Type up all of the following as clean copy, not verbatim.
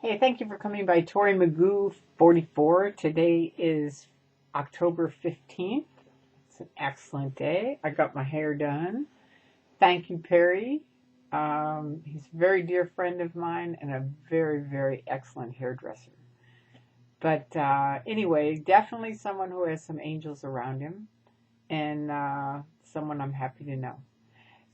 Hey, thank you for coming by. Tori Magoo, 44. Today is October 15th. It's an excellent day. I got my hair done. Thank you, Perry. He's a very dear friend of mine and a very, very excellent hairdresser. But anyway, definitely someone who has some angels around him and someone I'm happy to know.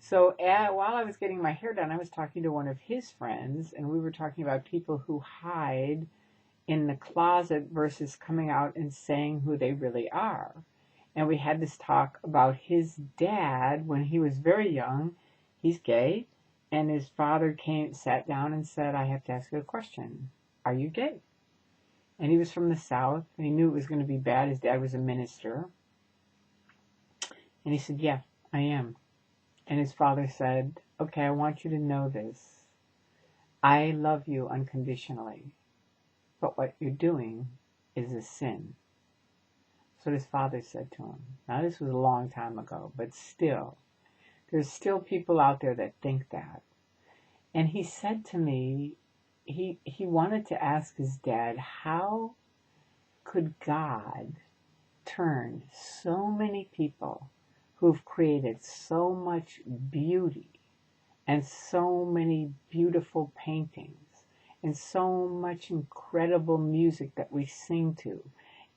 So while I was getting my hair done, I was talking to one of his friends, and we were talking about people who hide in the closet versus coming out and saying who they really are. And we had this talk about his dad when he was very young. He's gay, and his father sat down and said, "I have to ask you a question. Are you gay?" And he was from the South, and he knew it was going to be bad. His dad was a minister. And he said, "Yeah, I am." And his father said, "Okay, I want you to know this. I love you unconditionally, but what you're doing is a sin." So his father said to him. Now this was a long time ago, but still, there's still people out there that think that. And he said to me, he wanted to ask his dad, how could God turn so many people who've created so much beauty and so many beautiful paintings and so much incredible music that we sing to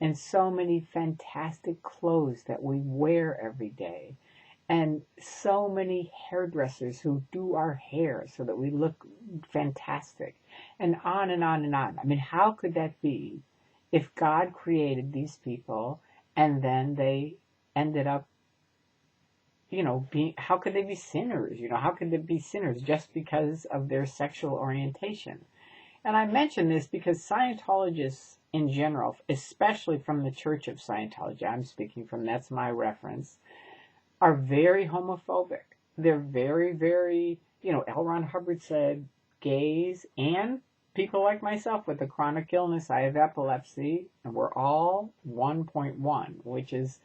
and so many fantastic clothes that we wear every day and so many hairdressers who do our hair so that we look fantastic and on and on and on. I mean, how could that be if God created these people and then they ended up how could they be sinners? How could they be sinners just because of their sexual orientation? And I mention this because Scientologists in general, especially from the Church of Scientology, I'm speaking from, that's my reference, are very homophobic. They're very, very, L. Ron Hubbard said gays and people like myself with a chronic illness, I have epilepsy, and we're all 1.1, which is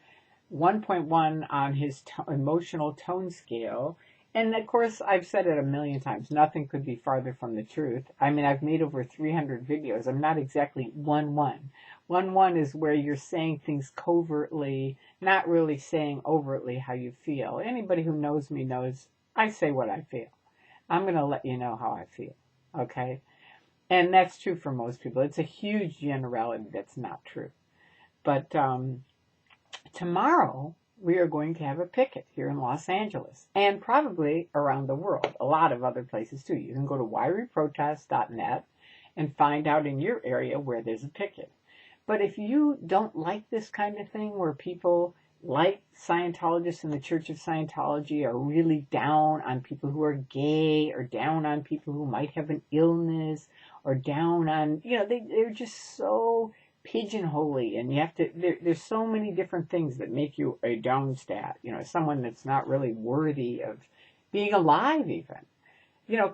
1.1 on his emotional tone scale. And of course, I've said it a million times, nothing could be farther from the truth. I mean, I've made over 300 videos. I'm not exactly 1.1. 1.1 is where you're saying things covertly, not really saying overtly how you feel. Anybody who knows me knows I say what I feel. I'm going to let you know how I feel, okay? And that's true for most people. It's a huge generality that's not true. But tomorrow, we are going to have a picket here in Los Angeles and probably around the world, a lot of other places too. You can go to WhyWeProtest.net and find out in your area where there's a picket. But if you don't like this kind of thing where people like Scientologists in the Church of Scientology are really down on people who are gay or down on people who might have an illness or down on, they're just so pigeonholy, and you have to, there's so many different things that make you a downstat, someone that's not really worthy of being alive even.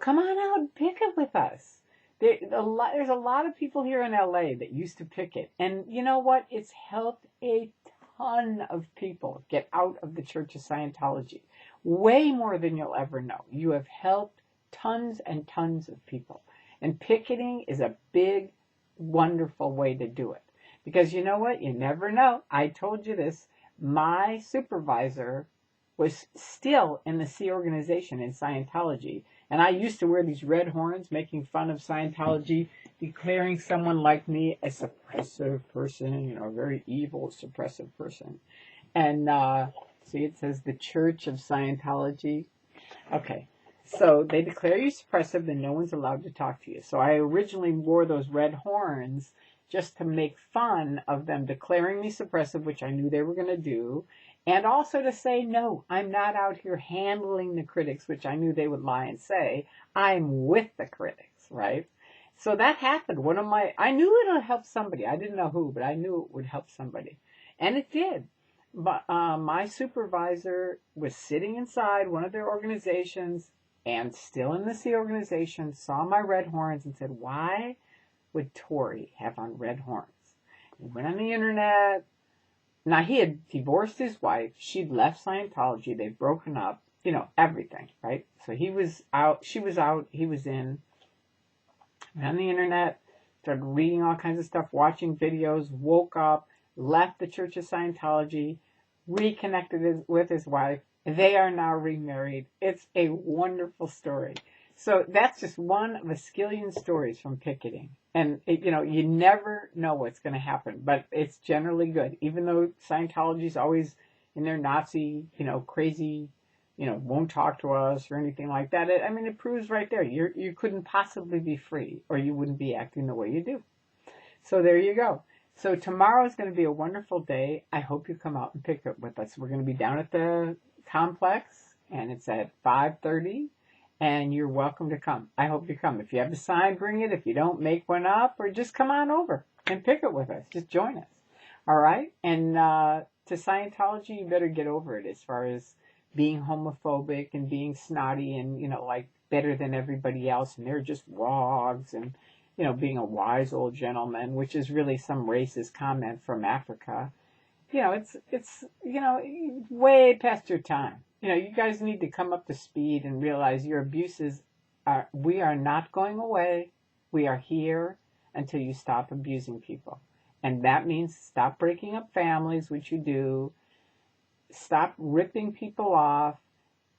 Come on out and picket with us. There's a lot of people here in LA that used to picket, and you know what? It's helped a ton of people get out of the Church of Scientology. Way more than you'll ever know. You have helped tons and tons of people. And picketing is a big, wonderful way to do it. Because you know what? You never know. I told you this. My supervisor was still in the Sea organization in Scientology. And I used to wear these red horns making fun of Scientology, declaring someone like me a suppressive person, a very evil, suppressive person. And see, it says the Church of Scientology. Okay. So they declare you suppressive, then no one's allowed to talk to you. So I originally wore those red horns just to make fun of them declaring me suppressive, which I knew they were going to do, and also to say, no, I'm not out here handling the critics, which I knew they would lie and say. I'm with the critics, right? So that happened. I knew it would help somebody. I didn't know who, but I knew it would help somebody. And it did. But my supervisor was sitting inside one of their organizations and still in the Sea organization, saw my red horns and said, why would Tori have on red horns? He went on the internet. Now, he had divorced his wife. She'd left Scientology. They've broken up, everything, right? So he was out. She was out. He was in. Went on the internet, started reading all kinds of stuff, watching videos, woke up, left the Church of Scientology, reconnected with his wife. They are now remarried. It's a wonderful story. So that's just one of a skillion stories from picketing. And, you never know what's going to happen, but it's generally good. Even though Scientology's always in their Nazi, crazy, won't talk to us or anything like that. It proves right there. You couldn't possibly be free, or you wouldn't be acting the way you do. So there you go. So tomorrow is going to be a wonderful day. I hope you come out and pick up with us. We're going to be down at the complex, and it's at 5:30, and you're welcome to come. I hope you come. If you have a sign, bring it. If you don't, make one up, or just come on over and pick it with us. Just join us. All right? And to Scientology, you better get over it as far as being homophobic and being snotty and, better than everybody else, and they're just wogs, and, being a wise old gentleman, which is really some racist comment from Africa. It's way past your time. You guys need to come up to speed and realize your abuses we are not going away. We are here until you stop abusing people. And that means stop breaking up families, which you do. Stop ripping people off.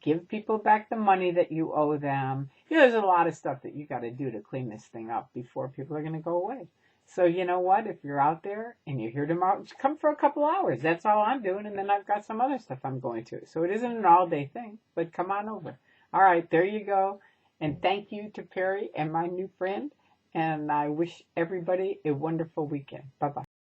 Give people back the money that you owe them. There's a lot of stuff that you got to do to clean this thing up before people are going to go away. So you know what? If you're out there and you're here tomorrow, just come for a couple hours. That's all I'm doing. And then I've got some other stuff I'm going to. So it isn't an all-day thing, but come on over. All right, there you go. And thank you to Perry and my new friend. And I wish everybody a wonderful weekend. Bye-bye.